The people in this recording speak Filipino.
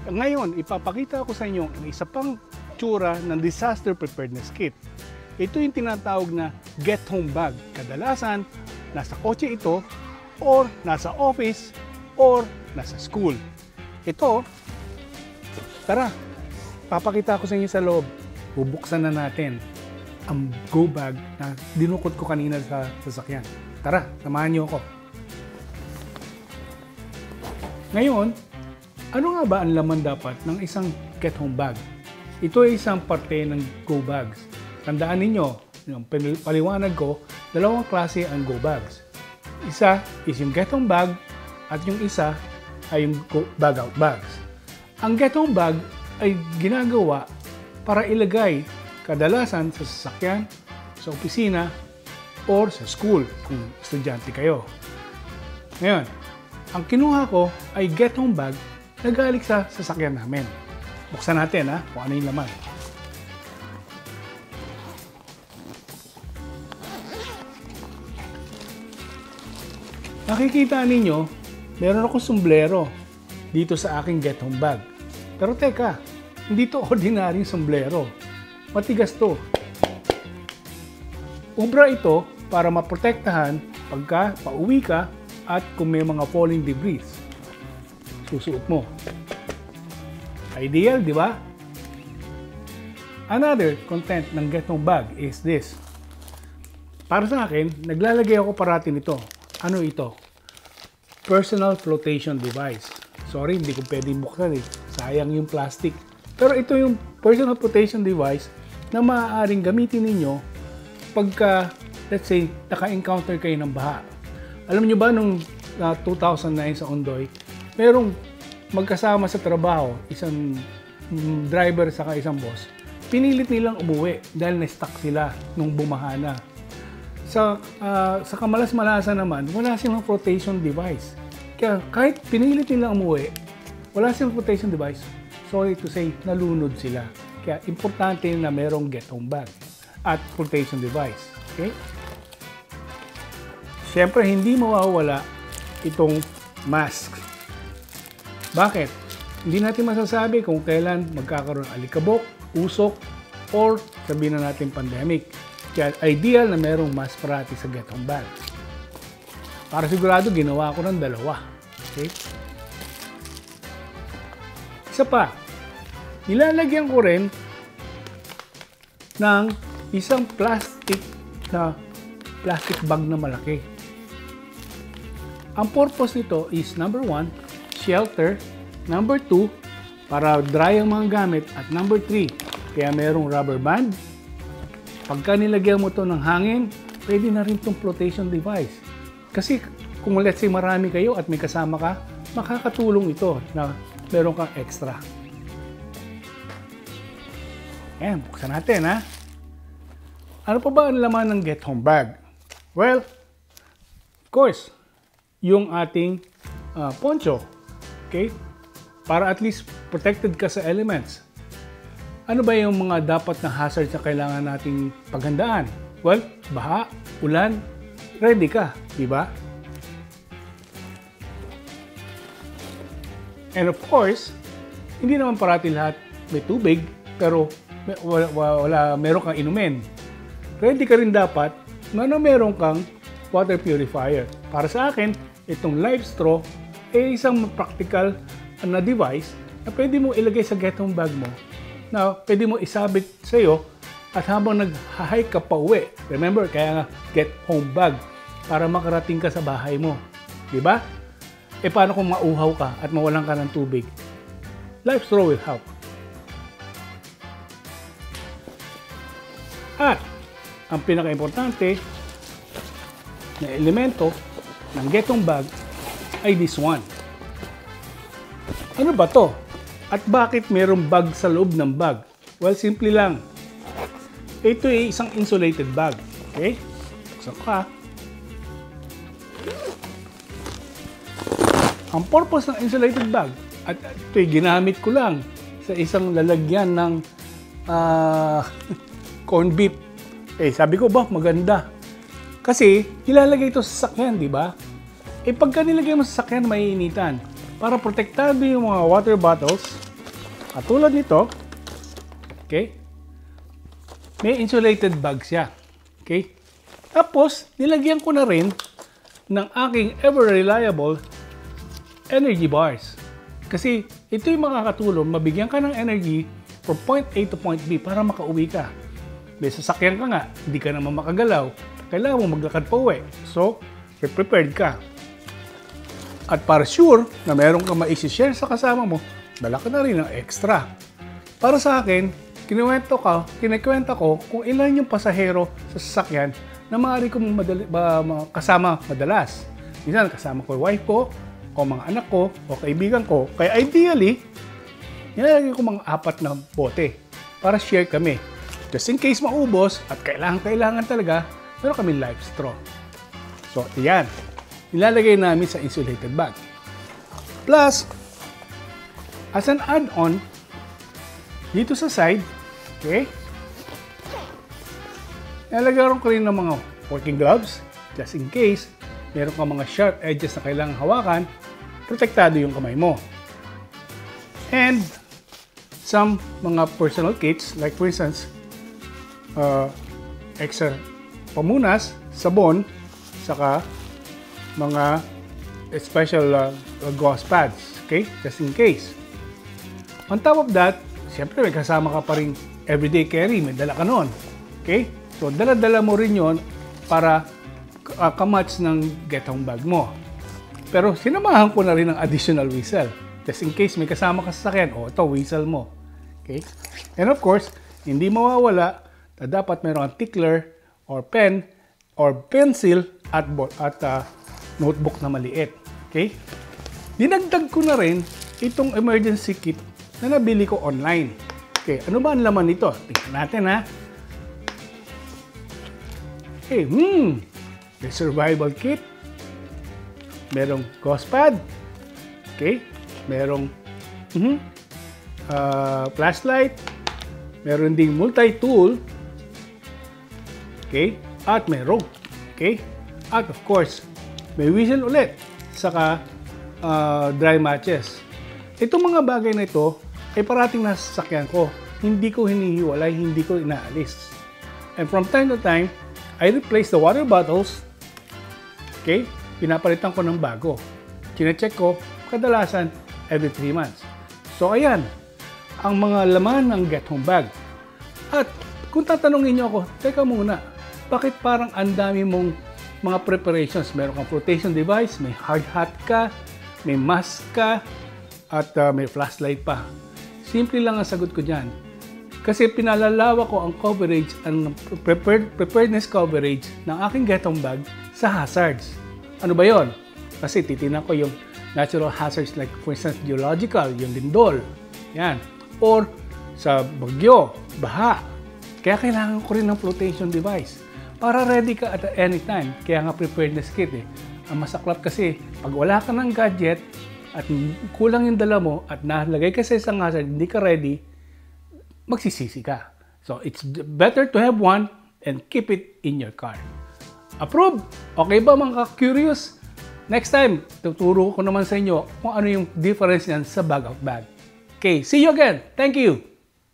Ngayon, ipapakita ko sa inyo ang isa pang tsura ng disaster preparedness kit. Ito yung tinatawag na get home bag. Kadalasan, nasa kotse ito, or nasa office, or nasa school. Ito, tara, papakita ko sa inyo sa loob. Bubuksan na natin ang go bag na dinukot ko kanina sa sasakyan. Tara, samahan niyo ako. Ngayon, ano nga ba ang laman dapat ng isang get home bag? Ito ay isang parte ng go bags. Tandaan ninyo, yung paliwanag ko, dalawang klase ang go bags. Isa is yung get home bag at yung isa ay yung bag out bags. Ang get home bag ay ginagawa para ilagay kadalasan sa sasakyan, sa opisina, or sa school kung estudyante kayo. Ngayon, ang kinuha ko ay get home bag na galing sa sasakyan namin. Buksan natin kung ano yung laman. Nakikita ninyo, meron akong sombrero dito sa aking get home bag. Pero teka, hindi to ordinaryong sombrero. Matigas to. Ubra ito para maprotektahan pagka pauwi ka at kung may mga falling debris. Susuot mo. Ideal, di ba? Another content ng get home bag is this. Para sa akin, naglalagay ako parati nito. Ano ito? Personal flotation device. Sorry, hindi ko pwedeng buksan sayang yung plastic. Pero ito yung personal flotation device na maaaring gamitin ninyo pagka, let's say, naka-encounter kayo ng baha. Alam niyo ba nung 2009 sa Ondoy, merong magkasama sa trabaho, isang driver saka isang boss, pinilit nilang umuwi dahil na-stuck sila nung bumaha na. Sa kamalas-malasan naman, wala silang flotation device. Kaya kahit pinilit nilang umuwi, wala silang flotation device, sorry to say, nalunod sila. Kaya importante na merong get home bag at flotation device. Okay? Siyempre, hindi mawawala itong mask. Bakit? Hindi natin masasabi kung kailan magkakaroon ng alikabok, usok, or sabihin na natin pandemic. Kaya ideal na merong mask parati sa get home bag. Para sigurado, ginawa ko ng dalawa. Okay? Isa pa, nilalagyan ko rin ng isang plastic bag na malaki. Ang purpose nito is number 1, shelter, number 2, para dry ang mga gamit, at number 3, kaya merong rubber band. Pagka nilagyan mo to ng hangin, pwede na rin itong flotation device. Kasi kung let's say marami kayo at may kasama ka, makakatulong ito na meron kang extra. Ayan, buksan natin Ano pa ba ang laman ng get home bag? Well, of course, yung ating poncho. Okay? Para at least protected ka sa elements. Ano ba yung mga dapat na hazards na kailangan nating paghandaan? Well, baha, ulan, ready ka, di ba? And of course, hindi naman parati lahat may tubig, pero meron kang inumin. Ready ka rin dapat na meron kang water purifier. Para sa akin, itong live straw ay isang practical na device na pwede mo ilagay sa get home bag mo, na pwede mo isabit sa iyo at habang nag-hike ka pa uwi. Remember, kaya nga get home bag para makarating ka sa bahay mo. Diba? E paano kung mauhaw ka at mawalan ka ng tubig? Live straw will help. At ang pinaka-importante na elemento ng get home bag ay this one. Ano ba to? At bakit mayroong bag sa loob ng bag? Well, simple lang. Ito ay isang insulated bag. Okay? Buksan ka. Ang purpose ng insulated bag, at ito ay ginamit ko lang sa isang lalagyan ng corn beef. Sabi ko ba, maganda. Kasi, ilalagay ito sa sasakyan, di ba? Pagka nilagay mo sa sasakyan, maiinitan. Para protektado yung mga water bottles, Katulad nito, okay? May insulated bag siya. Okay? Tapos, nilagyan ko na rin ng aking ever-reliable energy bars. Kasi ito yung makakatulong, mabigyan ka ng energy from point A to point B para makauwi ka. May sasakyan ka nga, hindi ka naman makagalaw, kailangan mo maglakad pa uwi. So, prepared ka. At para sure na meron kang ma-share sa kasama mo, dala ka na rin ng extra. Para sa akin, kinikwenta ko kung ilan yung pasahero sa sasakyan na maaari kong kasama madalas. Minsan kasama ko yung wife ko, o mga anak ko, o kaibigan ko. Kaya ideally, nilalagay ko mga 4 na bote para share kami. Just in case maubos at kailangan talaga, meron kami life straw. So, yan. Nilalagay namin sa insulated bag. Plus, as an add-on, dito sa side, okay, nalagyan ko rin ng mga working gloves, just in case, meron ka mga sharp edges na kailangang hawakan, protektado yung kamay mo. And, some mga personal kits, like for instance, extra pamunas, sabon, saka mga special gauze pads, okay, just in case. On top of that, siyempre may kasama ka pa rin everyday carry, may dala ka nun. Okay? So, dala-dala mo rin yon para kamatch ng get home bag mo. Pero sinamahan ko na rin ng additional whistle. Just in case may kasama ka sa sakyan, ito whistle mo. Okay? And of course, hindi mawawala na dapat mayroon kang tickler or pen or pencil at notebook na maliit. Okay? Dinagdag ko na rin itong emergency kit na nabili ko online. Okay, ano ba ang laman nito? Tingnan natin, ha. Okay, may survival kit. Merong gauze pad. Okay, merong flashlight. Meron ding multi-tool. Okay, at may rope. Okay, at of course, may whistle ulit. Saka dry matches. Itong mga bagay na ito ay parating nasa sasakyan ko. Hindi ko hinihiwalay, hindi ko inaalis. And from time to time, I replace the water bottles. Okay? Pinapalitan ko ng bago. Chine-check ko, kadalasan, every 3 months. So, ayan. Ang mga laman ng get home bag. At kung tatanungin niyo ako, teka muna, bakit parang ang dami mong mga preparations? Meron kang flotation device, may hard hat ka, may mask ka, at may flashlight pa. Simple lang ang sagot ko dyan. Kasi pinalalawa ko ang coverage, ang preparedness coverage ng aking get home bag sa hazards. Ano ba yon? Kasi titignan ko yung natural hazards like for instance geological, yung lindol. Yan. Or sa bagyo, baha. Kaya kailangan ko rin ng flotation device para ready ka at any time. Kaya nga preparedness kit eh. Ang masaklap kasi, pag wala ka ng gadget at kulang yung dala mo at nalagay ka sa isang hazard, hindi ka ready, magsisisi ka. So, it's better to have one and keep it in your car. Approve? Okay ba mga curious? Next time, tuturo ko naman sa inyo kung ano yung difference niyan sa bag of bag. Okay, see you again. Thank you.